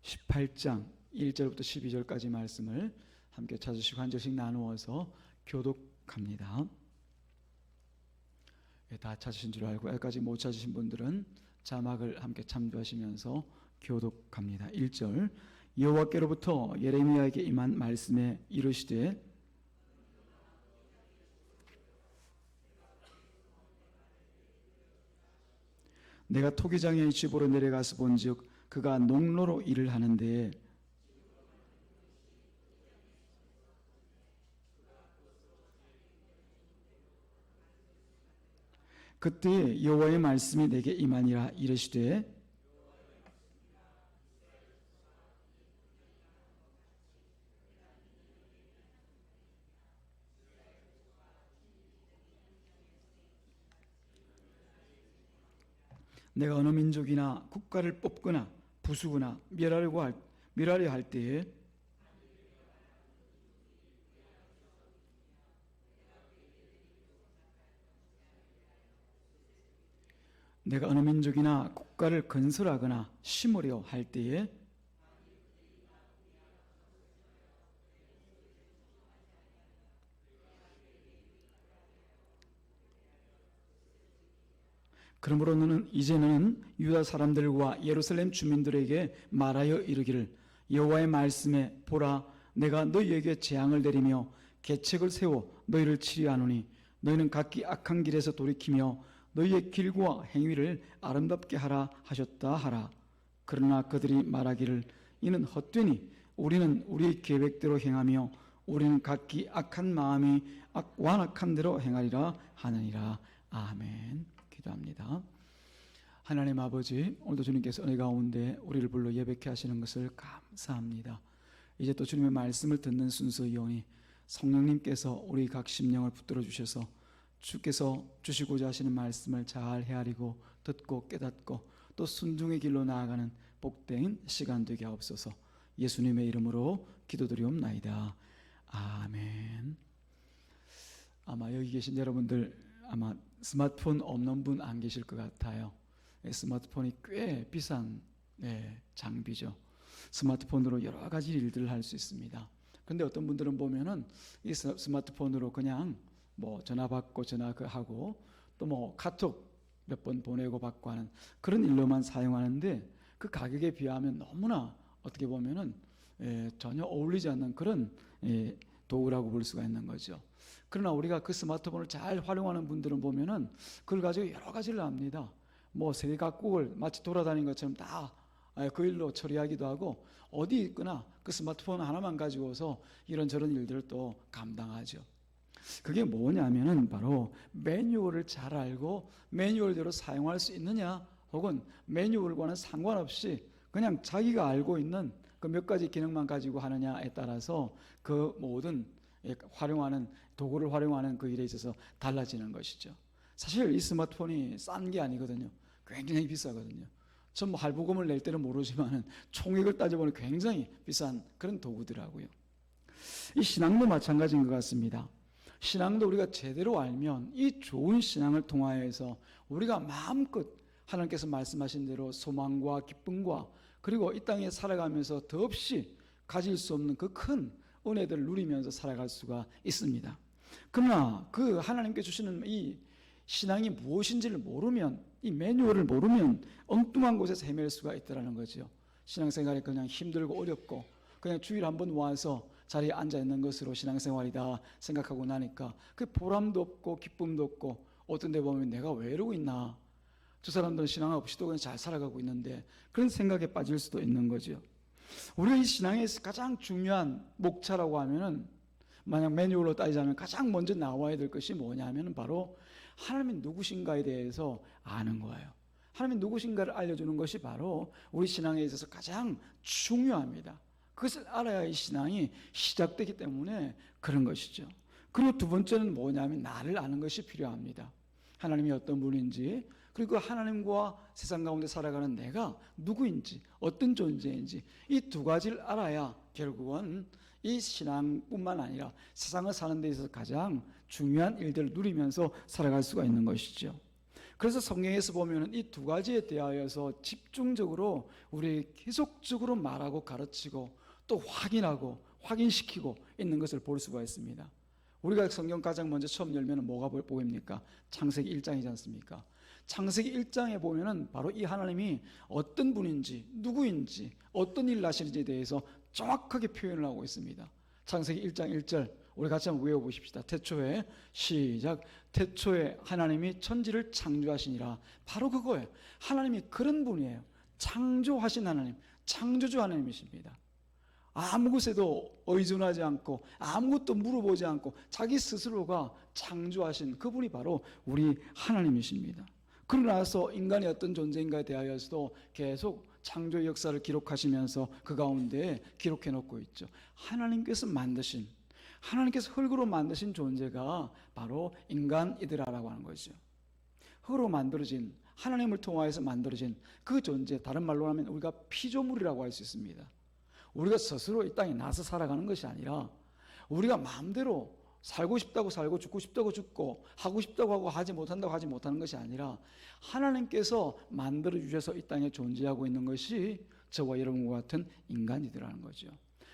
18장 1절부터 12절까지 말씀을 함께 찾으시고 한 절씩 나누어서 교독합니다. 다 찾으신 줄 알고 여기까지 못 찾으신 분들은 자막을 함께 참조하시면서 교독합니다. 1절 여호와께로부터 예레미야에게 임한 말씀에 이르시되 내가 토기장의 집으로 내려가서 본즉 그가 농로로 일을 하는데 그때 여호와의 말씀이 내게 임하니라. 이르시되 내가 어느 민족이나 국가를 뽑거나 부수거나 멸하려 할 때에 내가 어느 민족이나 국가를 건설하거나 심으려 할 때에 그러므로 이제는 유다 사람들과 예루살렘 주민들에게 말하여 이르기를 여호와의 말씀에 보라 내가 너희에게 재앙을 내리며 계책을 세워 너희를 치리하노니 너희는 각기 악한 길에서 돌이키며 너희의 길과 행위를 아름답게 하라 하셨다 하라. 그러나 그들이 말하기를 이는 헛되니 우리는 우리의 계획대로 행하며 우리는 각기 악한 마음이 완악한 대로 행하리라 하느니라. 아멘. 기도합니다. 하나님 아버지, 오늘도 주님께서 은혜 가운데 우리를 불러 예배케 하시는 것을 감사합니다. 이제 또 주님의 말씀을 듣는 순서이오니 성령님께서 우리 각 심령을 붙들어 주셔서 주께서 주시고자 하시는 말씀을 잘 헤아리고 듣고 깨닫고 또 순종의 길로 나아가는 복된 시간 되게 하옵소서. 예수님의 이름으로 기도드리옵나이다. 아멘. 아마 여기 계신 여러분들 아마 스마트폰 없는 분 안 계실 것 같아요. 스마트폰이 꽤 비싼 장비죠. 스마트폰으로 여러 가지 일들을 할 수 있습니다. 그런데 어떤 분들은 보면은 이 스마트폰으로 그냥 뭐 전화 받고 전화 하고 또 뭐 카톡 몇 번 보내고 받고 하는 그런 일로만 사용하는데 그 가격에 비하면 너무나 어떻게 보면은 전혀 어울리지 않는 그런 도구라고 볼 수가 있는 거죠. 그러나 우리가 그 스마트폰을 잘 활용하는 분들은 보면은 그걸 가지고 여러 가지를 합니다. 뭐 세계 각국을 마치 돌아다니는 것처럼 다 그 일로 처리하기도 하고 어디 있거나 그 스마트폰 하나만 가지고서 이런저런 일들을 또 감당하죠. 그게 뭐냐면은 바로 매뉴얼을 잘 알고 매뉴얼대로 사용할 수 있느냐 혹은 매뉴얼과는 상관없이 그냥 자기가 알고 있는 그 몇 가지 기능만 가지고 하느냐에 따라서 그 모든 활용하는 도구를 활용하는 그 일에 있어서 달라지는 것이죠. 사실 이 스마트폰이 싼 게 아니거든요. 굉장히 비싸거든요. 전 뭐 할부금을 낼 때는 모르지만 총액을 따져보면 굉장히 비싼 그런 도구더라고요. 이 신앙도 마찬가지인 것 같습니다. 신앙도 우리가 제대로 알면 이 좋은 신앙을 통하여서 우리가 마음껏 하나님께서 말씀하신 대로 소망과 기쁨과 그리고 이 땅에 살아가면서 더없이 가질 수 없는 그 큰 은혜들을 누리면서 살아갈 수가 있습니다. 그러나 그 하나님께 주시는 이 신앙이 무엇인지를 모르면 이 매뉴얼을 모르면 엉뚱한 곳에서 헤맬 수가 있다는 거죠. 신앙생활이 그냥 힘들고 어렵고 그냥 주일 한번 와서 자리에 앉아 있는 것으로 신앙생활이다 생각하고 나니까 그 보람도 없고 기쁨도 없고 어떤 데 보면 내가 왜 이러고 있나 저 사람들은 신앙 없이도 그냥 잘 살아가고 있는데 그런 생각에 빠질 수도 있는 거죠. 우리가 이 신앙에서 가장 중요한 목차라고 하면은 만약 매뉴얼로 따지자면 가장 먼저 나와야 될 것이 뭐냐면 바로 하나님이 누구신가에 대해서 아는 거예요. 하나님이 누구신가를 알려주는 것이 바로 우리 신앙에 있어서 가장 중요합니다. 그것을 알아야 이 신앙이 시작되기 때문에 그런 것이죠. 그리고 두 번째는 뭐냐면 나를 아는 것이 필요합니다. 하나님이 어떤 분인지 그리고 하나님과 세상 가운데 살아가는 내가 누구인지 어떤 존재인지 이 두 가지를 알아야 결국은 이 신앙뿐만 아니라 세상을 사는 데 있어서 가장 중요한 일들을 누리면서 살아갈 수가 있는 것이죠. 그래서 성경에서 보면 이 두 가지에 대하여서 집중적으로 우리 계속적으로 말하고 가르치고 또 확인하고 확인시키고 있는 것을 볼 수가 있습니다. 우리가 성경 가장 먼저 처음 열면 뭐가 보입니까? 창세기 1장이지 않습니까? 창세기 1장에 보면은 바로 이 하나님이 어떤 분인지, 누구인지, 어떤 일을 하시는지에 대해서 정확하게 표현을 하고 있습니다. 창세기 1장 1절 우리 같이 한번 외워보십시다. 태초에 시작. 태초에 하나님이 천지를 창조하시니라. 바로 그거예요. 하나님이 그런 분이에요. 창조하신 하나님, 창조주 하나님이십니다. 아무 곳에도 의존하지 않고 아무것도 물어보지 않고 자기 스스로가 창조하신 그분이 바로 우리 하나님이십니다. 그러나서 인간이 어떤 존재인가에 대하여서도 계속 창조의 역사를 기록하시면서 그 가운데 기록해 놓고 있죠. 하나님께서 만드신, 하나님께서 흙으로 만드신 존재가 바로 인간이더라라고 하는 거죠. 흙으로 만들어진, 하나님을 통하여서 만들어진 그 존재, 다른 말로 하면 우리가 피조물이라고 할 수 있습니다. 우리가 스스로 이 땅에 나서 살아가는 것이 아니라 우리가 마음대로 살고 싶다고 살고 죽고 싶다고 죽고 하고 싶다고 하고 하지 못한다고 하지 못하는 것이 아니라 하나님께서 만들어 주셔서 이 땅에 존재하고 있는 것이 저와 여러분과 같은 인간이더라는 거죠.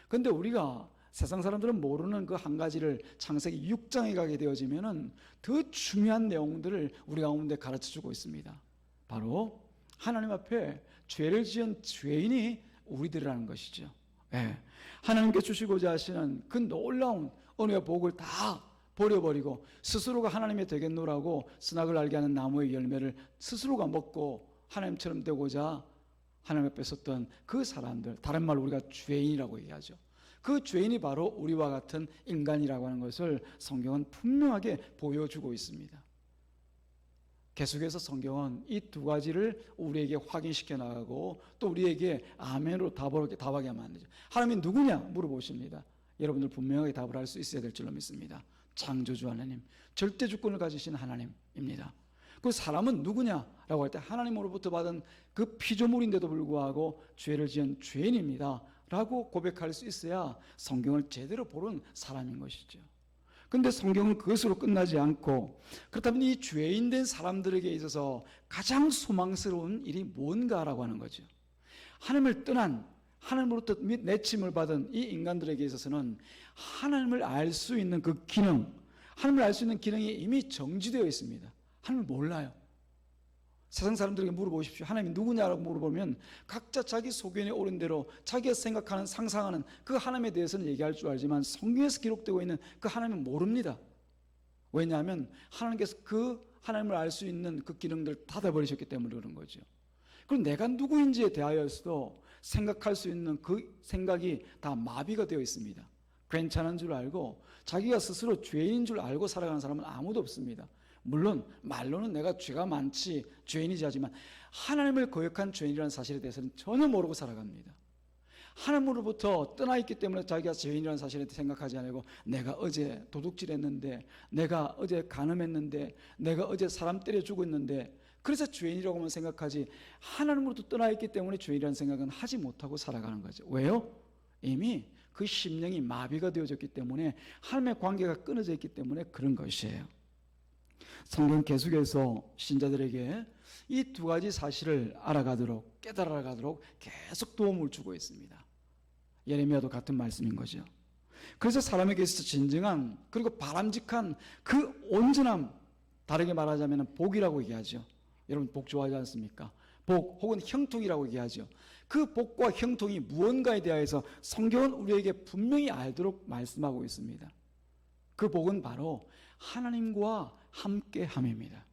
그런데 우리가 세상 사람들은 모르는 그 한 가지를 창세기 6장에 가게 되어지면은 더 중요한 내용들을 우리 가운데 가르쳐 주고 있습니다. 바로 하나님 앞에 죄를 지은 죄인이 우리들이라는 것이죠. 예. 하나님께 주시고자 하시는 그 놀라운 은혜와 복을 다 버려버리고 스스로가 하나님이 되겠노라고 선악을 알게 하는 나무의 열매를 스스로가 먹고 하나님처럼 되고자 하나님 앞에 섰던 그 사람들, 다른 말로 우리가 죄인이라고 얘기하죠. 그 죄인이 바로 우리와 같은 인간이라고 하는 것을 성경은 분명하게 보여주고 있습니다. 계속해서 성경은 이 두 가지를 우리에게 확인시켜 나가고 또 우리에게 아멘으로 답하게 만들죠. 하나님이 누구냐 물어보십니다. 여러분들 분명하게 답을 할 수 있어야 될 줄로 믿습니다. 창조주 하나님, 절대 주권을 가지신 하나님입니다. 그 사람은 누구냐라고 할 때 하나님으로부터 받은 그 피조물인데도 불구하고 죄를 지은 죄인입니다 라고 고백할 수 있어야 성경을 제대로 보는 사람인 것이죠. 그런데 성경은 그것으로 끝나지 않고, 그렇다면 이 죄인된 사람들에게 있어서 가장 소망스러운 일이 뭔가라고 하는 거죠. 하나님을 떠난, 하나님으로부터 내침을 받은 이 인간들에게 있어서는 하나님을 알 수 있는 그 기능, 하나님을 알 수 있는 기능이 이미 정지되어 있습니다. 하나님을 몰라요. 세상 사람들에게 물어보십시오. 하나님이 누구냐라고 물어보면 각자 자기 소견에 오른 대로 자기가 생각하는, 상상하는 그 하나님에 대해서는 얘기할 줄 알지만 성경에서 기록되고 있는 그 하나님은 모릅니다. 왜냐하면 하나님께서 그 하나님을 알 수 있는 그 기능들을 닫아버리셨기 때문에 그런 거죠. 그럼 내가 누구인지에 대하여서도 생각할 수 있는 그 생각이 다 마비가 되어 있습니다. 괜찮은 줄 알고 자기가 스스로 죄인인 줄 알고 살아가는 사람은 아무도 없습니다. 물론 말로는 내가 죄가 많지 죄인이지 하지만 하나님을 거역한 죄인이라는 사실에 대해서는 전혀 모르고 살아갑니다. 하나님으로부터 떠나 있기 때문에 자기가 죄인이라는 사실에 생각하지 않고 내가 어제 도둑질했는데, 내가 어제 간음했는데, 내가 어제 사람 때려 죽었는데 그래서 죄인이라고만 생각하지 하나님으로부터 떠나 있기 때문에 죄인이라는 생각은 하지 못하고 살아가는 거죠. 왜요? 이미 그 심령이 마비가 되어졌기 때문에 하나님의 관계가 끊어져 있기 때문에 그런 것이에요. 성경 계속해서 신자들에게 이 두 가지 사실을 알아가도록, 깨달아가도록 계속 도움을 주고 있습니다. 예레미야도 같은 말씀인 거죠. 그래서 사람에게 있어서 진정한 그리고 바람직한 그 온전함, 다르게 말하자면 복이라고 얘기하죠. 여러분 복 좋아하지 않습니까? 복 혹은 형통이라고 얘기하죠. 그 복과 형통이 무언가에 대해서 성경은 우리에게 분명히 알도록 말씀하고 있습니다. 그 복은 바로 하나님과 함께함입니다.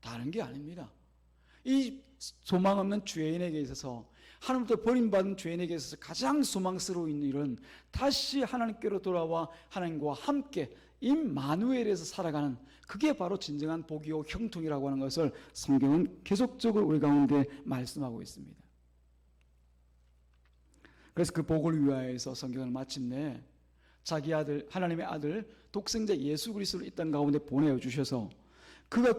다른 게 아닙니다. 이 소망 없는 죄인에게 있어서, 하나님부터 버림받은 죄인에게 있어서 가장 소망스러운 일은 다시 하나님께로 돌아와 하나님과 함께 임마누엘에서 살아가는, 그게 바로 진정한 복이요 형통이라고 하는 것을 성경은 계속적으로 우리 가운데 말씀하고 있습니다. 그래서 그 복을 위하여서 성경은 마침내 자기 아들, 하나님의 아들 독생자 예수 그리스도를 이 땅 가운데 보내주셔서 그가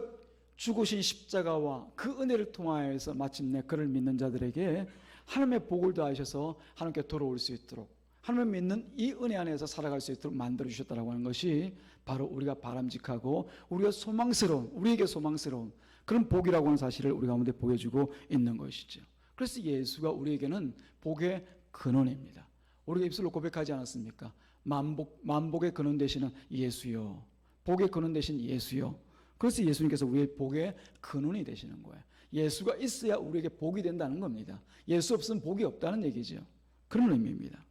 죽으신 십자가와 그 은혜를 통하여서 마침내 그를 믿는 자들에게 하나님의 복을 더하셔서 하나님께 돌아올 수 있도록, 하나님을 믿는 이 은혜 안에서 살아갈 수 있도록 만들어주셨다고 하는 것이 바로 우리가 바람직하고 우리가 소망스러운, 우리에게 소망스러운 그런 복이라고 하는 사실을 우리 가운데 보여주고 있는 것이죠. 그래서 예수가 우리에게는 복의 근원입니다. 우리가 입술로 고백하지 않았습니까? 만복의 근원 되시는 예수요, 복의 근원 되신 예수요. 그래서 예수님께서 우리의 복의 근원이 되시는 거예요. 예수가 있어야 우리에게 복이 된다는 겁니다. 예수 없으면 복이 없다는 얘기죠. 그런 의미입니다.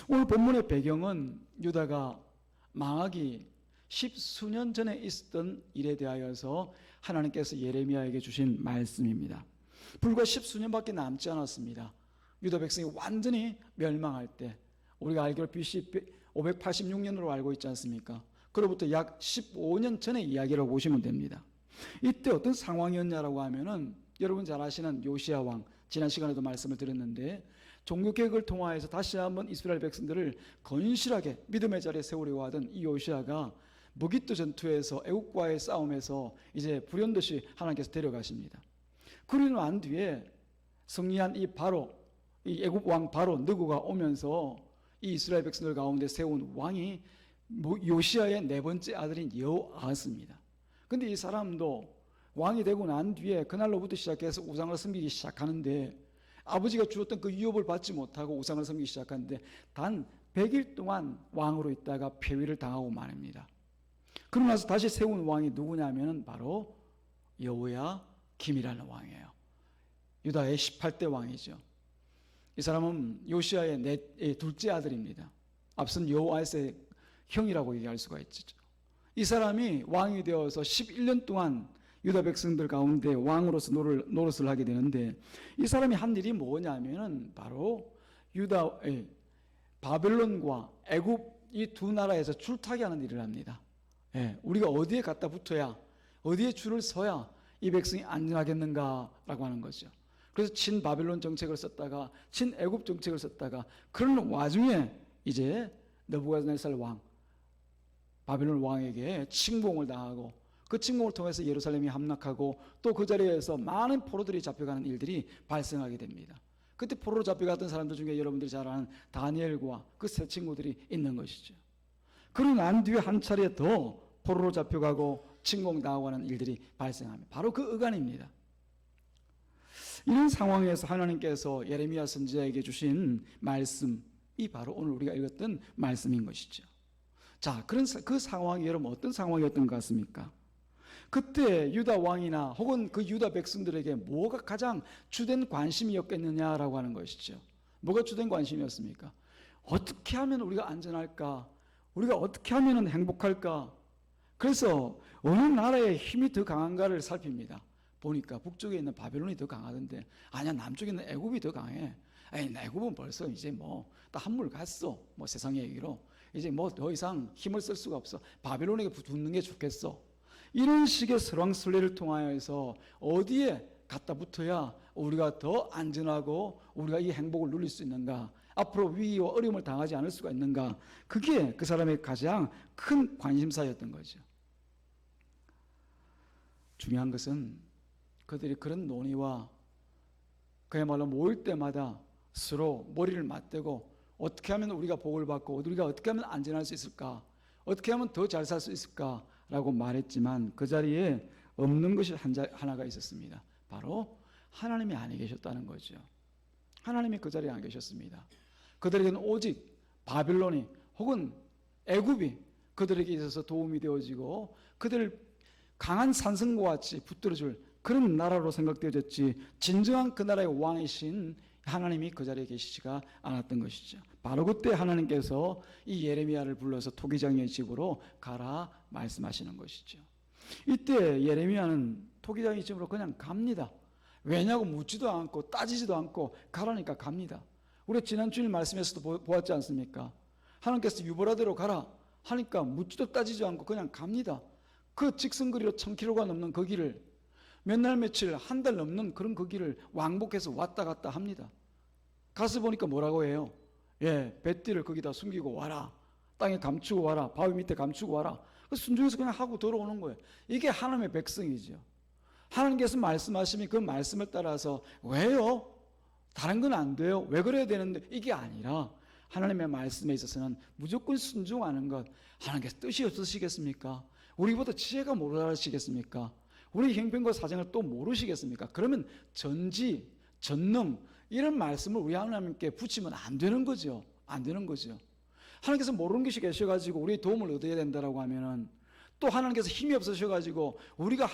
오늘 본문의 배경은 유다가 망하기 10수년 전에 있었던 일에 대하여서 하나님께서 예레미야에게 주신 말씀입니다. 불과 10수년밖에 남지 않았습니다. 유다 백성이 완전히 멸망할 때, 우리가 알기로 BC 586년으로 알고 있지 않습니까? 그로부터 약 15년 전의 이야기라고 보시면 됩니다. 이때 어떤 상황이었냐라고 하면은 여러분 잘 아시는 요시야 왕, 지난 시간에도 말씀을 드렸는데 종교개혁을 통하여서 다시 한번 이스라엘 백성들을 건실하게 믿음의 자리에 세우려고 하던 이 요시야가 무기토 전투에서 애국과의 싸움에서 이제 불현듯이 하나님께서 데려가십니다. 그리고 난 뒤에 승리한 이 애국 왕 바로 느고가 오면서 이 이스라엘 백성들 가운데 세운 왕이 요시야의 네 번째 아들인 여호아스입니다. 근데 이 사람도 왕이 되고 난 뒤에 그날로부터 시작해서 우상을 섬기기 시작하는데, 아버지가 주었던 그 유업을 받지 못하고 우상을 섬기기 시작하는데 단 100일 동안 왕으로 있다가 폐위를 당하고 말입니다. 그러고 나서 다시 세운 왕이 누구냐면 바로 여호야김이라는 왕이에요. 유다의 18대 왕이죠. 이 사람은 요시야의 둘째 아들입니다. 앞선 여호아스의 형이라고 얘기할 수가 있죠. 이 사람이 왕이 되어서 11년 동안 유다 백성들 가운데 왕으로서 노릇을 하게 되는데, 이 사람이 한 일이 뭐냐면은 바로 바벨론과 애굽 이 두 나라에서 줄타기 하는 일을 합니다. 우리가 어디에 갖다 붙어야, 어디에 줄을 서야 이 백성이 안전하겠는가라고 하는 거죠. 그래서 친바벨론 정책을 썼다가 친애굽 정책을 썼다가, 그런 와중에 이제 느부갓네살 왕, 바벨론 왕에게 침공을 당하고, 그 침공을 통해서 예루살렘이 함락하고 또 그 자리에서 많은 포로들이 잡혀가는 일들이 발생하게 됩니다. 그때 포로로 잡혀갔던 사람들 중에 여러분들이 잘 아는 다니엘과 그 세 친구들이 있는 것이죠. 그러고 난 뒤에 한 차례 더 포로로 잡혀가고 침공당하고 하는 일들이 발생합니다. 바로 그 의간입니다. 이런 상황에서 하나님께서 예레미야 선지자에게 주신 말씀이 바로 오늘 우리가 읽었던 말씀인 것이죠. 자, 그 상황이 여러분 어떤 상황이었던 것 같습니까? 그때 유다 왕이나 혹은 그 유다 백성들에게 뭐가 가장 주된 관심이었겠느냐라고 하는 것이죠. 뭐가 주된 관심이었습니까? 어떻게 하면 우리가 안전할까? 우리가 어떻게 하면 행복할까? 그래서 어느 나라의 힘이 더 강한가를 살핍니다. 보니까 북쪽에 있는 바벨론이 더 강하던데, 아니야 남쪽에 있는 애굽이 더 강해. 애굽은 벌써 이제 뭐 다 한물 갔어. 뭐 세상 얘기로 이제 뭐 더 이상 힘을 쓸 수가 없어. 바벨론에게 붙는 게 좋겠어. 이런 식의 설왕설래를 통하여서 어디에 갖다 붙어야 우리가 더 안전하고 우리가 이 행복을 누릴 수 있는가, 앞으로 위기와 어려움을 당하지 않을 수가 있는가, 그게 그 사람의 가장 큰 관심사였던 거죠. 중요한 것은 그들이 그런 논의와 그야말로 모일 때마다 서로 머리를 맞대고 어떻게 하면 우리가 복을 받고 우리가 어떻게 하면 안전할 수 있을까, 어떻게 하면 더 잘 살 수 있을까 라고 말했지만 그 자리에 없는 것이 하나가 있었습니다. 바로 하나님이 안 계셨다는 거죠. 하나님이 그 자리에 안 계셨습니다. 그들에게는 오직 바빌론이 혹은 애굽이 그들에게 있어서 도움이 되어지고 그들을 강한 산성과 같이 붙들어줄 그런 나라로 생각되어졌지, 진정한 그 나라의 왕이신 하나님이 그 자리에 계시지가 않았던 것이죠. 바로 그때 하나님께서 이 예레미야를 불러서 토기장의 집으로 가라 말씀하시는 것이죠. 이때 예레미야는 토기장의 집으로 그냥 갑니다. 왜냐고 묻지도 않고 따지지도 않고 가라니까 갑니다. 우리 지난 주일 말씀에서도 보았지 않습니까? 하나님께서 유보라대로 가라 하니까 묻지도 따지지도 않고 그냥 갑니다. 그 직선거리로 1000km가 넘는 그 길을 몇 날 며칠 한 달 넘는 그런 그 길을 왕복해서 왔다 갔다 합니다. 가서 보니까 뭐라고 해요? 뱃띠를 거기다 숨기고 와라, 땅에 감추고 와라, 바위 밑에 감추고 와라. 순종해서 그냥 하고 돌아오는 거예요. 이게 하나님의 백성이죠. 하나님께서 말씀하시면 그 말씀을 따라서 왜요? 다른 건 안 돼요? 왜 그래야 되는데? 이게 아니라 하나님의 말씀에 있어서는 무조건 순종하는 것. 하나님께서 뜻이 없으시겠습니까? 우리보다 지혜가 모자라시겠습니까? 우리 형편과 사정을 또 모르시겠습니까? 그러면 전지, 전능 이런 말씀을 우리 하나님께 붙이면 안 되는 거죠. 안 되는 거죠. 하나님께서 모르는 것이 계셔가지고 우리의 도움을 얻어야 된다라고 하면은, 또 하나님께서 힘이 없으셔가지고 우리가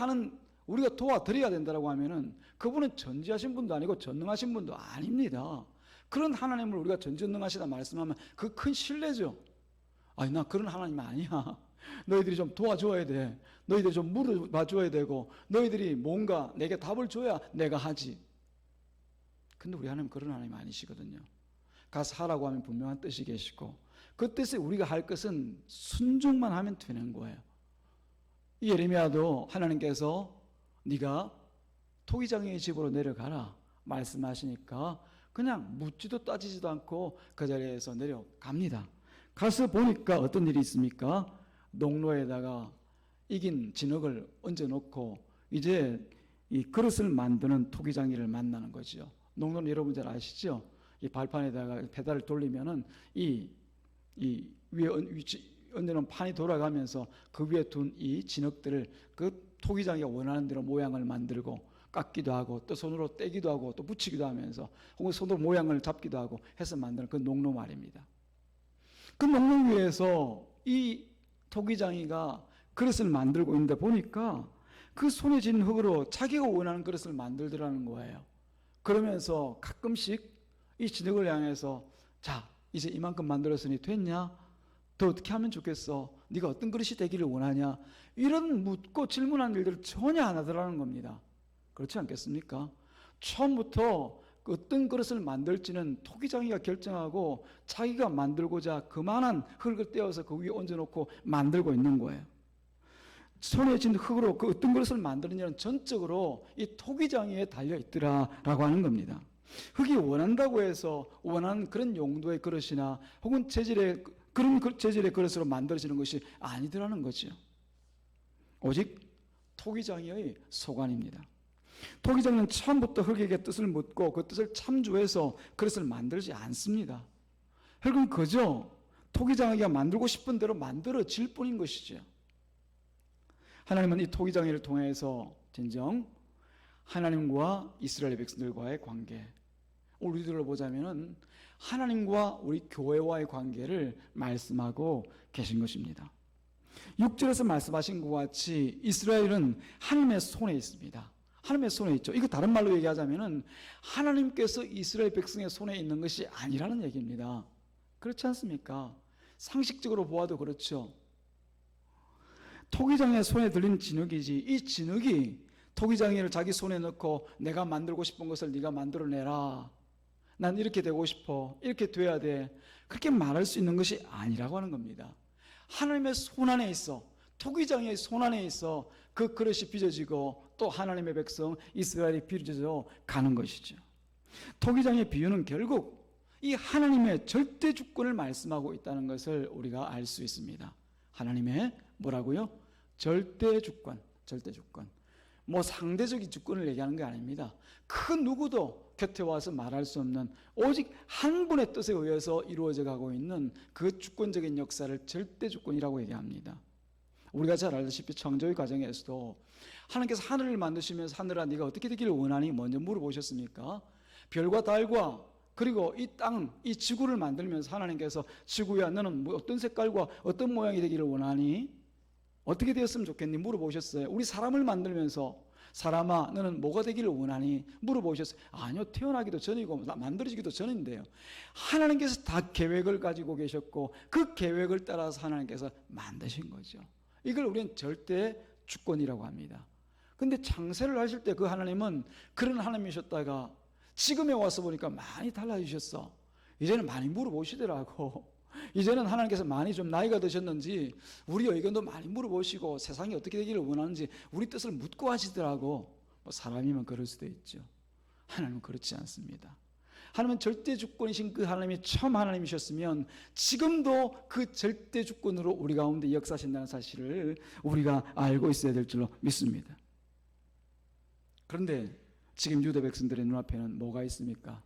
도와드려야 된다라고 하면은, 그분은 전지하신 분도 아니고 전능하신 분도 아닙니다. 그런 하나님을 우리가 전지전능하시다 말씀하면 그 큰 신뢰죠. 아니, 나 그런 하나님 아니야. 너희들이 좀 도와줘야 돼. 너희들이 좀 물어봐 줘야 되고, 너희들이 뭔가 내게 답을 줘야 내가 하지. 근데 우리 하나님 그런 하나님 아니시거든요. 가서 하라고 하면 분명한 뜻이 계시고, 그 뜻에 우리가 할 것은 순종만 하면 되는 거예요. 이 예레미야도 하나님께서 네가 토기장의 집으로 내려가라 말씀하시니까 그냥 묻지도 따지지도 않고 그 자리에서 내려갑니다. 가서 보니까 어떤 일이 있습니까? 농로에다가 익인 진흙을 얹어놓고 이제 이 그릇을 만드는 토기장이를 만나는 거죠. 농로는 여러분 잘 아시죠? 이 발판에다가 페달을 돌리면은 이 위에 얹어놓은 판이 돌아가면서 그 위에 둔 이 진흙들을 그 토기장이가 원하는 대로 모양을 만들고 깎기도 하고 또 손으로 떼기도 하고 또 붙이기도 하면서 혹은 손으로 모양을 잡기도 하고 해서 만드는 그 농로 말입니다. 그 농로 위에서 이 토기장이가 그릇을 만들고 있는데 보니까 그 손에 쥔 흙으로 자기가 원하는 그릇을 만들더라는 거예요. 그러면서 가끔씩 이 진흙을 향해서 자, 이제 이만큼 만들었으니 됐냐? 더 어떻게 하면 좋겠어? 네가 어떤 그릇이 되기를 원하냐? 이런 묻고 질문하는 일들을 전혀 안 하더라는 겁니다. 그렇지 않겠습니까? 처음부터 어떤 그릇을 만들지는 토기장이가 결정하고 자기가 만들고자 그만한 흙을 떼어서 그 위에 얹어놓고 만들고 있는 거예요. 손에 쥔 흙으로 그 어떤 그릇을 만드느냐는 전적으로 이 토기장이에 달려있더라라고 하는 겁니다. 흙이 원한다고 해서 원하는 그런 용도의 그릇이나 혹은 그런 재질의 그릇으로 만들어지는 것이 아니더라는 거죠. 오직 토기장이의 소관입니다. 토기장은 처음부터 흙에게 뜻을 묻고 그 뜻을 참조해서 그릇을 만들지 않습니다. 흙은 그저 토기장이가 만들고 싶은 대로 만들어질 뿐인 것이죠. 하나님은 이 토기장이를 통해서 진정 하나님과 이스라엘 백성들과의 관계, 우리들로 보자면은 하나님과 우리 교회와의 관계를 말씀하고 계신 것입니다. 6절에서 말씀하신 것 같이 이스라엘은 하나님의 손에 있습니다. 하나님의 손에 있죠. 이거 다른 말로 얘기하자면은 하나님께서 이스라엘 백성의 손에 있는 것이 아니라는 얘기입니다. 그렇지 않습니까? 상식적으로 보아도 그렇죠. 토기장의 손에 들린 진흙이지, 이 진흙이 토기장이를 자기 손에 넣고 내가 만들고 싶은 것을 네가 만들어내라, 난 이렇게 되고 싶어, 이렇게 돼야 돼, 그렇게 말할 수 있는 것이 아니라고 하는 겁니다. 하나님의 손 안에 있어, 토기장의 손 안에 있어 그 그릇이 빚어지고 또 하나님의 백성 이스라엘이 빚어져 가는 것이죠. 토기장의 비유는 결국 이 하나님의 절대 주권을 말씀하고 있다는 것을 우리가 알 수 있습니다. 하나님의 뭐라고요? 절대 주권, 절대 주권. 뭐 상대적인 주권을 얘기하는 게 아닙니다. 그 누구도 곁에 와서 말할 수 없는 오직 한 분의 뜻에 의해서 이루어져 가고 있는 그 주권적인 역사를 절대 주권이라고 얘기합니다. 우리가 잘 알다시피 창조의 과정에서도 하나님께서 하늘을 만드시면서 하늘아 네가 어떻게 되기를 원하니 먼저 물어보셨습니까? 별과 달과 그리고 이 땅, 이 지구를 만들면서 하나님께서 지구야 너는 어떤 색깔과 어떤 모양이 되기를 원하니? 어떻게 되었으면 좋겠니? 물어보셨어요. 우리 사람을 만들면서 사람아 너는 뭐가 되기를 원하니? 물어보셨어요. 아니요, 태어나기도 전이고 만들어지기도 전인데요. 하나님께서 다 계획을 가지고 계셨고 그 계획을 따라서 하나님께서 만드신 거죠. 이걸 우리는 절대 주권이라고 합니다. 근데 창세를 하실 때 그 하나님은 그런 하나님이셨다가 지금에 와서 보니까 많이 달라지셨어. 이제는 많이 물어보시더라고. 이제는 하나님께서 많이 좀 나이가 드셨는지 우리 의견도 많이 물어보시고 세상이 어떻게 되기를 원하는지 우리 뜻을 묻고 하시더라고. 뭐 사람이면 그럴 수도 있죠. 하나님은 그렇지 않습니다. 하나님은 절대 주권이신 그 하나님이 처음 하나님이셨으면 지금도 그 절대 주권으로 우리 가운데 역사하신다는 사실을 우리가 알고 있어야 될 줄로 믿습니다. 그런데 지금 유대 백성들의 눈앞에는 뭐가 있습니까?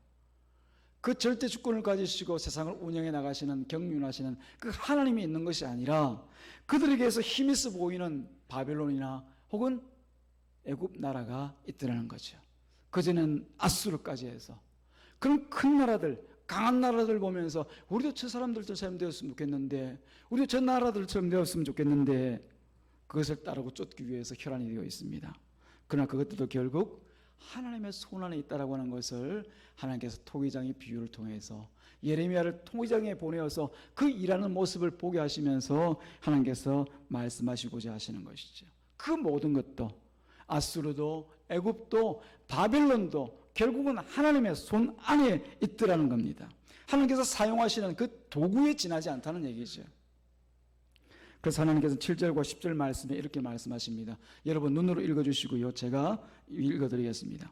그 절대 주권을 가지시고 세상을 운영해 나가시는, 경륜하시는 그 하나님이 있는 것이 아니라 그들에게서 힘있어 보이는 바벨론이나 혹은 애굽 나라가 있더라는 거죠. 그전엔 아수르까지 해서 그런 큰 나라들, 강한 나라들 보면서 우리도 저 사람들처럼 되었으면 좋겠는데, 우리도 저 나라들처럼 되었으면 좋겠는데, 그것을 따르고 쫓기 위해서 혈안이 되어 있습니다. 그러나 그것들도 결국 하나님의 손 안에 있다라고 하는 것을 하나님께서 토기장의 비유를 통해서 예레미야를 토기장에 보내어서 그 일하는 모습을 보게 하시면서 하나님께서 말씀하시고자 하시는 것이죠. 그 모든 것도 아수르도 애굽도 바벨론도 결국은 하나님의 손 안에 있더라는 겁니다. 하나님께서 사용하시는 그 도구에 지나지 않다는 얘기죠. 그래서 하나님께서 7절과 10절 말씀에 이렇게 말씀하십니다. 여러분 눈으로 읽어주시고요, 제가 읽어드리겠습니다.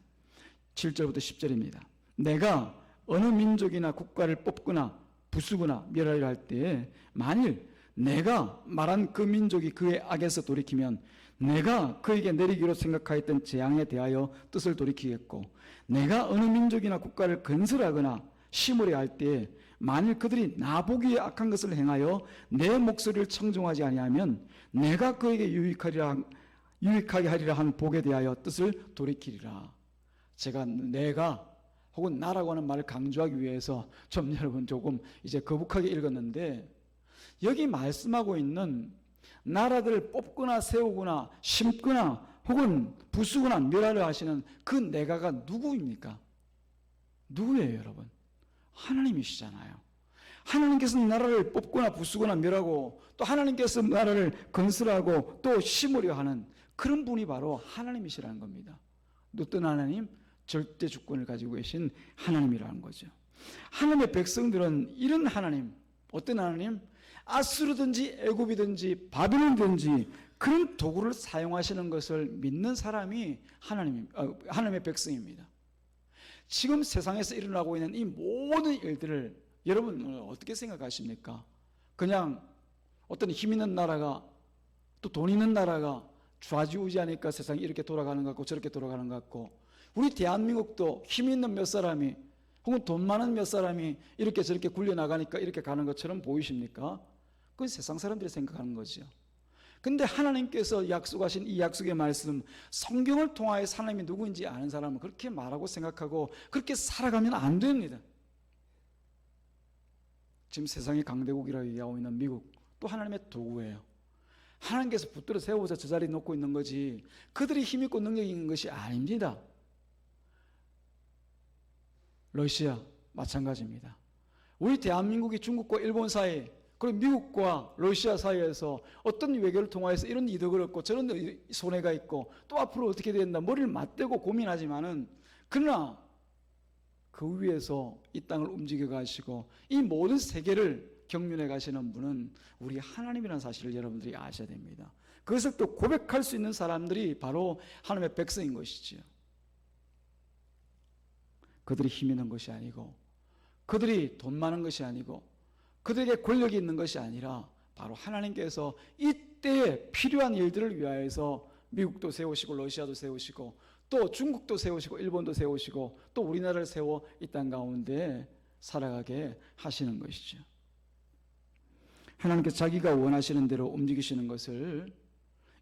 7절부터 10절입니다. 내가 어느 민족이나 국가를 뽑거나 부수거나 멸하려 할 때에 만일 내가 말한 그 민족이 그의 악에서 돌이키면 내가 그에게 내리기로 생각하였던 재앙에 대하여 뜻을 돌이키겠고, 내가 어느 민족이나 국가를 건설하거나 심으려 할 때에 만일 그들이 나보기에 악한 것을 행하여 내 목소리를 청종하지 아니하면 내가 그에게 유익하게 하리라 한 복에 대하여 뜻을 돌이키리라. 제가 내가 혹은 나라고 하는 말을 강조하기 위해서 좀 여러분 조금 이제 거북하게 읽었는데, 여기 말씀하고 있는 나라들을 뽑거나 세우거나 심거나 혹은 부수거나 멸하려 하시는 그 내가가 누구입니까? 누구예요, 여러분? 하나님이시잖아요. 하나님께서 나라를 뽑거나 부수거나 멸하고 또 하나님께서 나라를 건설하고 또 심으려 하는 그런 분이 바로 하나님이시라는 겁니다. 어떤 하나님? 절대 주권을 가지고 계신 하나님이라는 거죠. 하나님의 백성들은 이런 하나님, 어떤 하나님? 아수르든지 애굽이든지 바벨론이든지 그런 도구를 사용하시는 것을 믿는 사람이 하나님의 백성입니다. 지금 세상에서 일어나고 있는 이 모든 일들을 여러분 어떻게 생각하십니까? 그냥 어떤 힘 있는 나라가 또 돈 있는 나라가 좌지우지하니까 세상이 이렇게 돌아가는 것 같고 저렇게 돌아가는 것 같고, 우리 대한민국도 힘 있는 몇 사람이 혹은 돈 많은 몇 사람이 이렇게 저렇게 굴려나가니까 이렇게 가는 것처럼 보이십니까? 그건 세상 사람들이 생각하는 거죠. 근데 하나님께서 약속하신 이 약속의 말씀, 성경을 통하여 하나님이 누구인지 아는 사람은 그렇게 말하고 생각하고 그렇게 살아가면 안 됩니다. 지금 세상의 강대국이라고 얘기하고 있는 미국, 또 하나님의 도구예요. 하나님께서 붙들어 세워서 저 자리에 놓고 있는 거지 그들이 힘있고 능력이 있는 것이 아닙니다. 러시아 마찬가지입니다. 우리 대한민국이 중국과 일본 사이, 그리고 미국과 러시아 사이에서 어떤 외교를 통하여서 이런 이득을 얻고 저런 손해가 있고 또 앞으로 어떻게 된다 머리를 맞대고 고민하지만은, 그러나 그 위에서 이 땅을 움직여 가시고 이 모든 세계를 경륜해 가시는 분은 우리 하나님이라는 사실을 여러분들이 아셔야 됩니다. 그것을 또 고백할 수 있는 사람들이 바로 하나님의 백성인 것이지요. 그들이 힘 있는 것이 아니고 그들이 돈 많은 것이 아니고 그들에게 권력이 있는 것이 아니라 바로 하나님께서 이때에 필요한 일들을 위하여서 미국도 세우시고 러시아도 세우시고 또 중국도 세우시고 일본도 세우시고 또 우리나라를 세워 이 땅 가운데 살아가게 하시는 것이죠. 하나님께서 자기가 원하시는 대로 움직이시는 것을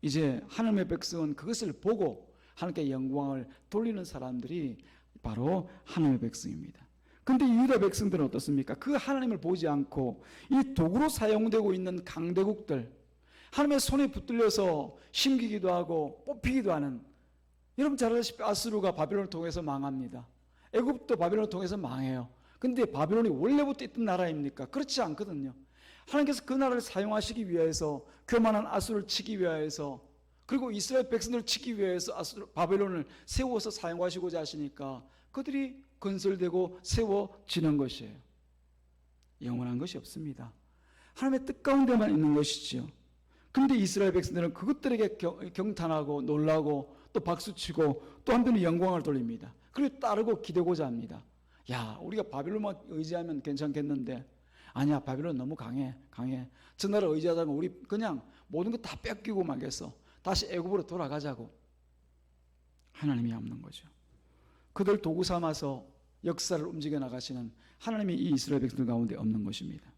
이제 하나님의 백성은 그것을 보고 하나님께 영광을 돌리는 사람들이 바로 하나님의 백성입니다. 그런데 유다 백성들은 어떻습니까? 그 하나님을 보지 않고 이 도구로 사용되고 있는 강대국들, 하나님의 손에 붙들려서 심기기도 하고 뽑히기도 하는, 여러분 잘 아시다시피 아수르가 바벨론을 통해서 망합니다. 애굽도 바벨론을 통해서 망해요. 근데 바벨론이 원래부터 있던 나라입니까? 그렇지 않거든요. 하나님께서 그 나라를 사용하시기 위해서, 교만한 아수르를 치기 위해서, 그리고 이스라엘 백성들을 치기 위해서 바벨론을 세워서 사용하시고자 하시니까 그들이 건설되고 세워지는 것이에요. 영원한 것이 없습니다. 하나님의 뜻 가운데만 있는 것이지요. 그런데 이스라엘 백성들은 그것들에게 경탄하고 놀라고 또 박수치고 또 한편으로 영광을 돌립니다. 그리고 따르고 기대고자 합니다. 야, 우리가 바벨론만 의지하면 괜찮겠는데, 아니야, 바벨론 너무 강해. 저 나라 의지하자면 우리 그냥 모든 거 다 뺏기고 말겠어. 다시 애굽으로 돌아가자고. 하나님이 없는 거죠. 그들 도구 삼아서 역사를 움직여 나가시는 하나님이 이 이스라엘 백성들 가운데 없는 것입니다.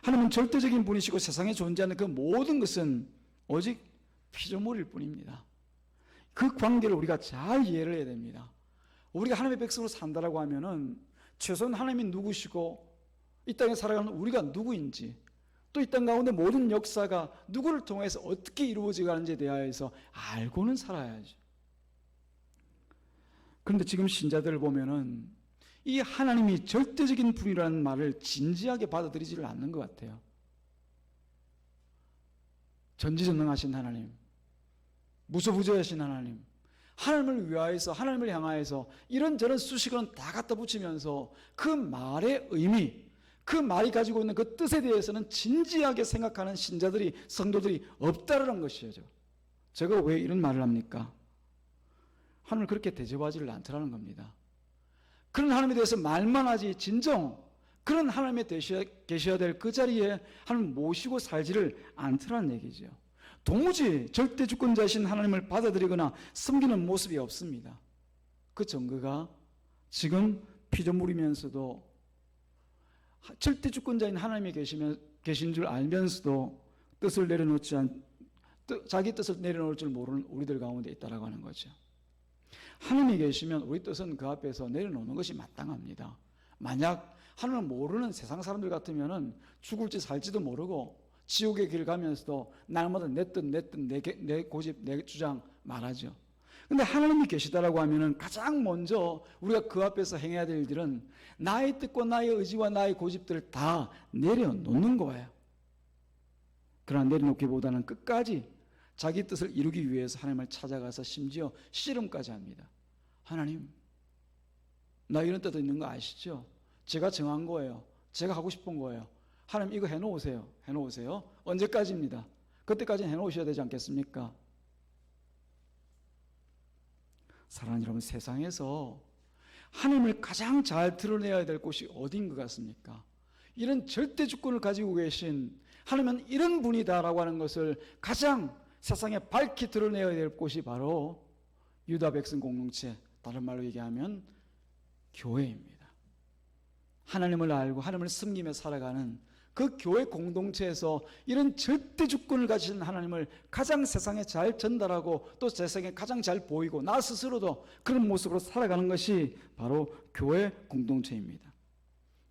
하나님은 절대적인 분이시고 세상에 존재하는 그 모든 것은 오직 피조물일 뿐입니다. 그 관계를 우리가 잘 이해를 해야 됩니다. 우리가 하나님의 백성으로 산다라고 하면은 최소한 하나님이 누구시고 이 땅에 살아가는 우리가 누구인지, 또 이 땅 가운데 모든 역사가 누구를 통해서 어떻게 이루어져 가는지에 대하여서 알고는 살아야죠. 그런데 지금 신자들을 보면은 이 하나님이 절대적인 분이라는 말을 진지하게 받아들이지를 않는 것 같아요. 전지전능하신 하나님, 무소부재하신 하나님, 하나님을 위하여서, 하나님을 향하여서 이런저런 수식어는 다 갖다 붙이면서 그 말의 의미, 그 말이 가지고 있는 그 뜻에 대해서는 진지하게 생각하는 신자들이, 성도들이 없다라는 것이죠. 제가 왜 이런 말을 합니까? 하나님을 그렇게 대접하지를 않더라는 겁니다. 그런 하나님에 대해서 말만 하지 진정 그런 하나님에 계셔야 될 그 자리에 하나님을 모시고 살지를 않더라는 얘기죠. 도무지 절대 주권자이신 하나님을 받아들이거나 섬기는 모습이 없습니다. 그 증거가 지금 피조물이면서도 절대 주권자인 하나님이 계신 줄 알면서도 뜻을 내려놓지 자기 뜻을 내려놓을 줄 모르는 우리들 가운데 있다라고 하는 거죠. 하나님이 계시면 우리 뜻은 그 앞에서 내려놓는 것이 마땅합니다. 만약 하나님을 모르는 세상 사람들 같으면은 죽을지 살지도 모르고 지옥의 길 가면서도 날마다 내 뜻, 내 고집, 내 주장 말하죠. 근데 하나님이 계시다라고 하면은 가장 먼저 우리가 그 앞에서 행해야 될 일들은 나의 뜻과 나의 의지와 나의 고집들을 다 내려놓는 거예요. 그러나 내려놓기보다는 끝까지 자기 뜻을 이루기 위해서 하나님을 찾아가서 심지어 씨름까지 합니다. 하나님, 나 이런 뜻도 있는 거 아시죠? 제가 정한 거예요. 제가 하고 싶은 거예요. 하나님 이거 해놓으세요. 해놓으세요. 언제까지입니다. 그때까지는 해놓으셔야 되지 않겠습니까? 사랑하는 여러분, 세상에서 하나님을 가장 잘 드러내야 될 곳이 어디인 것 같습니까? 이런 절대 주권을 가지고 계신 하나님은 이런 분이다라고 하는 것을 가장 세상에 밝히 드러내야 될 곳이 바로 유다 백성 공동체, 다른 말로 얘기하면 교회입니다. 하나님을 알고 하나님을 섬기며 살아가는 그 교회 공동체에서 이런 절대 주권을 가지신 하나님을 가장 세상에 잘 전달하고 또 세상에 가장 잘 보이고 나 스스로도 그런 모습으로 살아가는 것이 바로 교회 공동체입니다.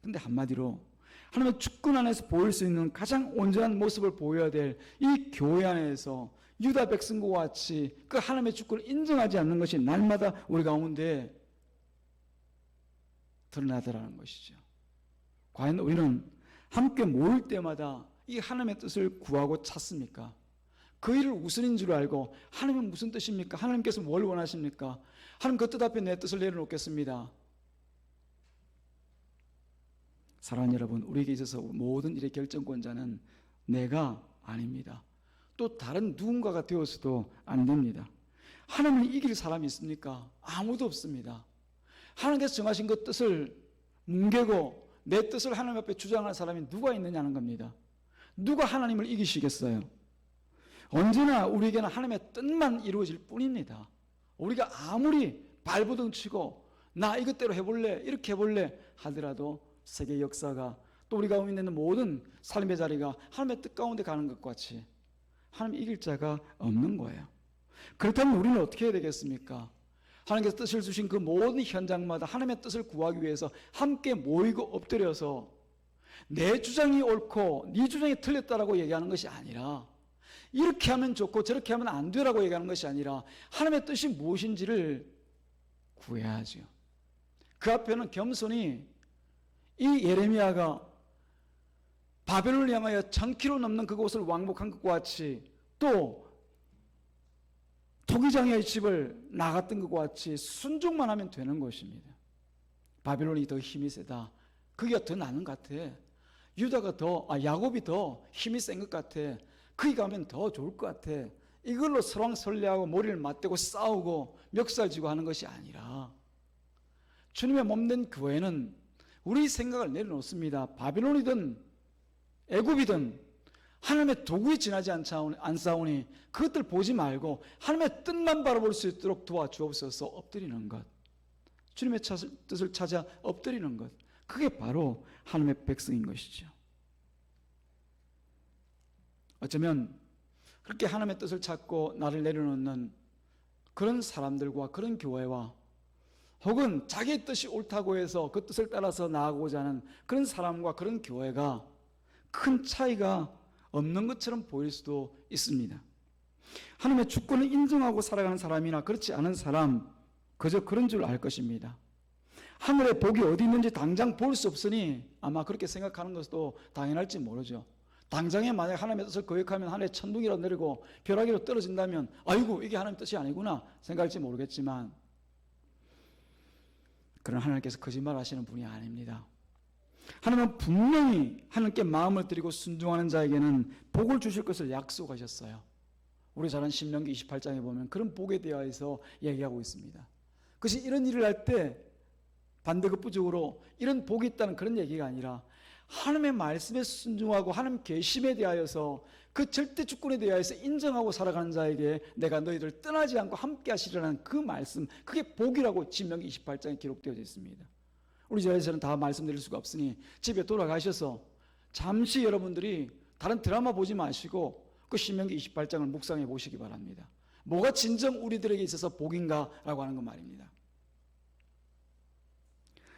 그런데 한마디로 하나님의 주권 안에서 보일 수 있는 가장 온전한 모습을 보여야 될 이 교회 안에서 유다 백성과 같이 그 하나님의 주권을 인정하지 않는 것이 날마다 우리 가운데 드러나더라는 것이죠. 과연 우리는 함께 모일 때마다 이 하나님의 뜻을 구하고 찾습니까? 그 일을 우선인 줄 알고 하나님은 무슨 뜻입니까? 하나님께서 뭘 원하십니까? 하나님 그 뜻 앞에 내 뜻을 내려놓겠습니다. 사랑하는 여러분, 우리에게 있어서 모든 일의 결정권자는 내가 아닙니다. 또 다른 누군가가 되어서도 안 됩니다. 하나님을 이길 사람이 있습니까? 아무도 없습니다. 하나님께서 정하신 그 뜻을 뭉개고 내 뜻을 하나님 앞에 주장할 사람이 누가 있느냐는 겁니다. 누가 하나님을 이기시겠어요? 언제나 우리에게는 하나님의 뜻만 이루어질 뿐입니다. 우리가 아무리 발버둥 치고 나 이것대로 해볼래 이렇게 해볼래 하더라도 세계 역사가 또 우리 가운데 있는 모든 삶의 자리가 하나님의 뜻 가운데 가는 것 같이 하나님 이길 자가 없는 거예요. 그렇다면 우리는 어떻게 해야 되겠습니까? 하나님께서 뜻을 주신 그 모든 현장마다 하나님의 뜻을 구하기 위해서 함께 모이고 엎드려서 내 주장이 옳고 네 주장이 틀렸다라고 얘기하는 것이 아니라 이렇게 하면 좋고 저렇게 하면 안 되라고 얘기하는 것이 아니라 하나님의 뜻이 무엇인지를 구해야죠. 그 앞에는 겸손히 이 예레미야가 바벨론을 향하여 1000km 넘는 그곳을 왕복한 것과 같이 또 토기장의 집을 나갔던 것과 같이 순종만 하면 되는 것입니다. 바벨론이 더 힘이 세다. 그게 더 나는 것 같아. 야곱이 더 힘이 센 것 같아. 그기 가면 더 좋을 것 같아. 이걸로 설왕설래하고 머리를 맞대고 싸우고 멱살지고 하는 것이 아니라 주님의 몸된 교회는 우리 생각을 내려놓습니다. 바벨론이든 애굽이든 하나님의 도구에 지나지 않사오니 그것들 보지 말고 하나님의 뜻만 바라볼 수 있도록 도와주옵소서. 엎드리는 것, 주님의 뜻을 찾아 엎드리는 것, 그게 바로 하나님의 백성인 것이죠. 어쩌면 그렇게 하나님의 뜻을 찾고 나를 내려놓는 그런 사람들과 그런 교회와 혹은 자기의 뜻이 옳다고 해서 그 뜻을 따라서 나아가고자 하는 그런 사람과 그런 교회가 큰 차이가 없는 것처럼 보일 수도 있습니다. 하나님의 주권을 인정하고 살아가는 사람이나 그렇지 않은 사람, 그저 그런 줄 알 것입니다. 하늘에 복이 어디 있는지 당장 볼 수 없으니 아마 그렇게 생각하는 것도 당연할지 모르죠. 당장에 만약 하나님의 뜻을 거역하면 하늘에 천둥이라도 내리고 벼락이라도 떨어진다면 아이고 이게 하나님의 뜻이 아니구나 생각할지 모르겠지만, 그런 하나님께서 거짓말 하시는 분이 아닙니다. 하나님은 분명히 하나님께 마음을 드리고 순종하는 자에게는 복을 주실 것을 약속하셨어요. 우리 잘 아는 신명기 28장에 보면 그런 복에 대하여서 얘기하고 있습니다. 그것이 이런 일을 할 때 반대급부적으로 이런 복이 있다는 그런 얘기가 아니라 하나님의 말씀에 순종하고 하나님 계심에 대하여서 그 절대 주권에 대하여서 인정하고 살아가는 자에게 내가 너희들 떠나지 않고 함께 하시리라는 그 말씀, 그게 복이라고 신명기 28장에 기록되어 있습니다. 우리 자리에서는 다 말씀드릴 수가 없으니 집에 돌아가셔서 잠시 여러분들이 다른 드라마 보지 마시고 그 신명기 28장을 묵상해 보시기 바랍니다. 뭐가 진정 우리들에게 있어서 복인가라고 하는 것 말입니다.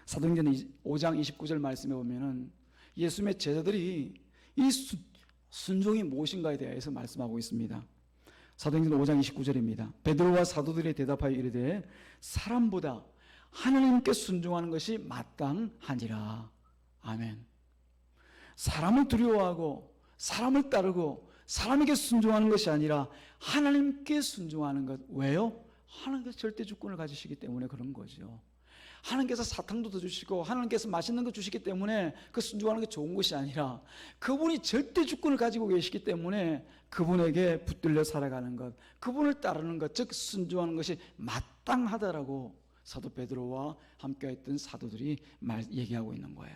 사도행전 5장 29절 말씀에 보면은 예수님의 제자들이 이 순종이 무엇인가에 대해서 말씀하고 있습니다. 사도행전 5장 29절입니다. 베드로와 사도들이 대답하여 이르되 사람보다 하나님께 순종하는 것이 마땅하니라. 아멘. 사람을 두려워하고 사람을 따르고 사람에게 순종하는 것이 아니라 하나님께 순종하는 것. 왜요? 하나님께서 절대 주권을 가지시기 때문에 그런 거죠. 하나님께서 사탕도 더 주시고 하나님께서 맛있는 거 주시기 때문에 그 순종하는 게 좋은 것이 아니라 그분이 절대 주권을 가지고 계시기 때문에 그분에게 붙들려 살아가는 것, 그분을 따르는 것, 즉 순종하는 것이 마땅하다라고 사도 베드로와 함께했던 사도들이 얘기하고 있는 거예요.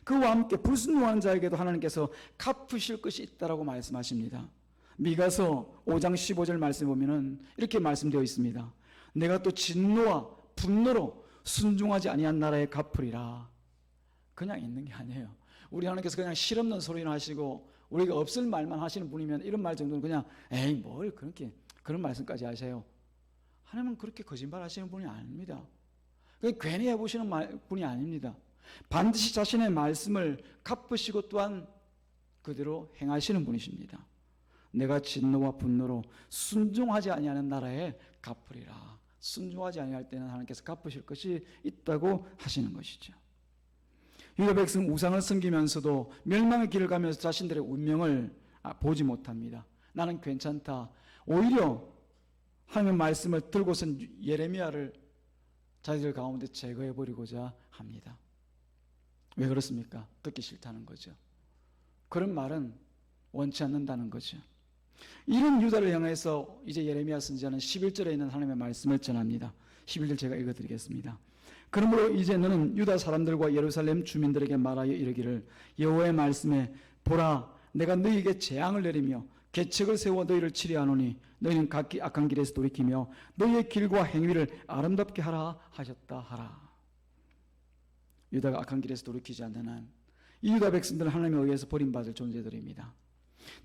그와 함께 불순종하는 자에게도 하나님께서 갚으실 것이 있다라고 말씀하십니다. 미가서 5장 15절 말씀에 보면은 이렇게 말씀되어 있습니다. 내가 또 진노와 분노로 순종하지 아니한 나라에 갚으리라. 그냥 있는 게 아니에요. 우리 하나님께서 그냥 실없는 소리나 하시고 우리가 없을 말만 하시는 분이면 이런 말 정도는 그냥 에이 뭘 그렇게 그런 말씀까지 하세요. 하나님은 그렇게 거짓말 하시는 분이 아닙니다. 괜히 해보시는 분이 아닙니다. 반드시 자신의 말씀을 갚으시고 또한 그대로 행하시는 분이십니다. 내가 진노와 분노로 순종하지 아니하는 나라에 갚으리라. 순종하지 아니할 때는 하나님께서 갚으실 것이 있다고 하시는 것이죠. 유다 백성 우상을 섬기면서도 멸망의 길을 가면서 자신들의 운명을 보지 못합니다. 나는 괜찮다. 오히려 하나님의 말씀을 들고선 예레미야를 자기들 가운데 제거해버리고자 합니다. 왜 그렇습니까? 듣기 싫다는 거죠. 그런 말은 원치 않는다는 거죠. 이런 유다를 향해서 이제 예레미야 선지자는 11절에 있는 하나님의 말씀을 전합니다. 11절 제가 읽어드리겠습니다. 그러므로 이제 너는 유다 사람들과 예루살렘 주민들에게 말하여 이르기를 여호와의 말씀에 보라 내가 너희에게 재앙을 내리며 계책을 세워 너희를 치리하노니 너희는 각기 악한 길에서 돌이키며 너희의 길과 행위를 아름답게 하라 하셨다 하라. 유다가 악한 길에서 돌이키지 않는 한 이 유다 백성들은 하나님에 의해서 버림받을 존재들입니다.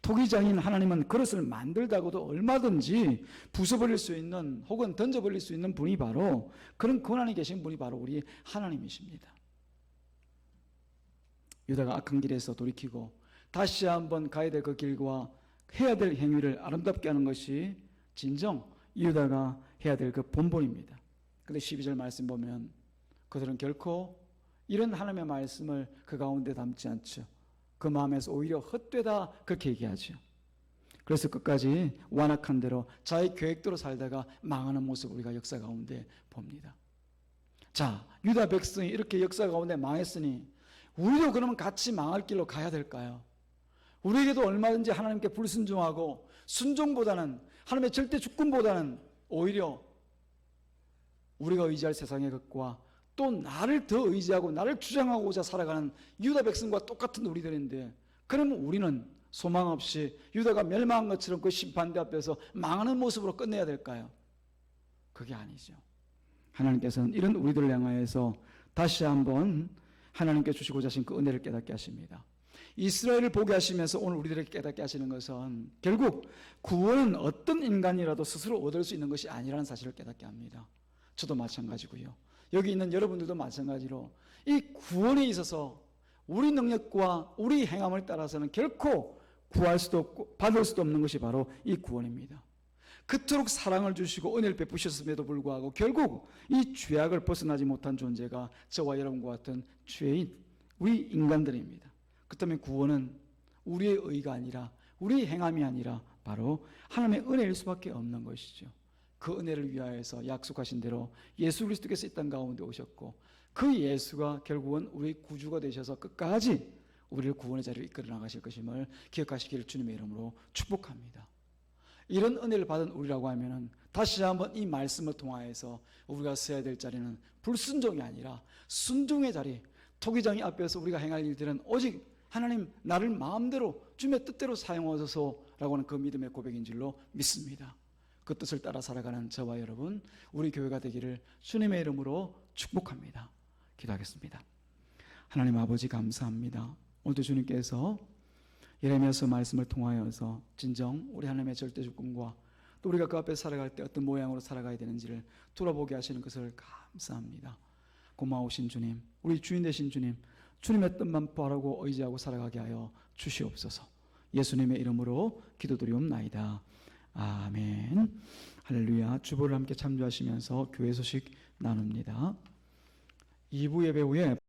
토기장인 하나님은 그릇을 만들다고도 얼마든지 부숴버릴 수 있는 혹은 던져버릴 수 있는 분이 바로 그런 권한이 계신 분이 바로 우리 하나님이십니다. 유다가 악한 길에서 돌이키고 다시 한번 가야 될 그 길과 해야 될 행위를 아름답게 하는 것이 진정 유다가 해야 될 그 본본입니다. 그런데 12절 말씀 보면 그들은 결코 이런 하나님의 말씀을 그 가운데 담지 않죠. 그 마음에서 오히려 헛되다 그렇게 얘기하죠. 그래서 끝까지 완악한 대로 자기 계획대로 살다가 망하는 모습을 우리가 역사 가운데 봅니다. 자, 유다 백성이 이렇게 역사 가운데 망했으니 우리도 그러면 같이 망할 길로 가야 될까요? 우리에게도 얼마든지 하나님께 불순종하고 순종보다는 하나님의 절대 주권보다는 오히려 우리가 의지할 세상의 것과 또 나를 더 의지하고 나를 주장하고자 살아가는 유다 백성과 똑같은 우리들인데 그러면 우리는 소망 없이 유다가 멸망한 것처럼 그 심판대 앞에서 망하는 모습으로 끝내야 될까요? 그게 아니죠. 하나님께서는 이런 우리들을 향하여서 다시 한번 하나님께 주시고자 하신 그 은혜를 깨닫게 하십니다. 이스라엘을 보게 하시면서 오늘 우리들에게 깨닫게 하시는 것은 결국 구원은 어떤 인간이라도 스스로 얻을 수 있는 것이 아니라는 사실을 깨닫게 합니다. 저도 마찬가지고요. 여기 있는 여러분들도 마찬가지로 이 구원에 있어서 우리 능력과 우리 행함을 따라서는 결코 구할 수도 없고 받을 수도 없는 것이 바로 이 구원입니다. 그토록 사랑을 주시고 은혜를 베푸셨음에도 불구하고 결국 이 죄악을 벗어나지 못한 존재가 저와 여러분과 같은 죄인 우리 인간들입니다. 그렇다면 구원은 우리의 의가 아니라 우리의 행함이 아니라 바로 하나님의 은혜일 수밖에 없는 것이죠. 그 은혜를 위하여서 약속하신 대로 예수 그리스도께서 이 땅 가운데 오셨고 그 예수가 결국은 우리의 구주가 되셔서 끝까지 우리를 구원의 자리로 이끌어 나가실 것임을 기억하시기를 주님의 이름으로 축복합니다. 이런 은혜를 받은 우리라고 하면은 다시 한번 이 말씀을 통하여서 우리가 서야 될 자리는 불순종이 아니라 순종의 자리, 토기장이 앞에서 우리가 행할 일들은 오직 하나님 나를 마음대로 주님의 뜻대로 사용하소서라고 하는 그 믿음의 고백인 줄로 믿습니다. 그 뜻을 따라 살아가는 저와 여러분 우리 교회가 되기를 주님의 이름으로 축복합니다. 기도하겠습니다. 하나님 아버지 감사합니다. 오늘도 주님께서 예레미야서 말씀을 통하여서 진정 우리 하나님의 절대 주권과 또 우리가 그 앞에 살아갈 때 어떤 모양으로 살아가야 되는지를 돌아보게 하시는 것을 감사합니다. 고마우신 주님, 우리 주인 되신 주님, 주님의 뜻만 바라고 의지하고 살아가게 하여 주시옵소서. 예수님의 이름으로 기도드리옵나이다. 아멘. 할렐루야. 주보를 함께 참조하시면서 교회 소식 나눕니다. 2부 예배 후에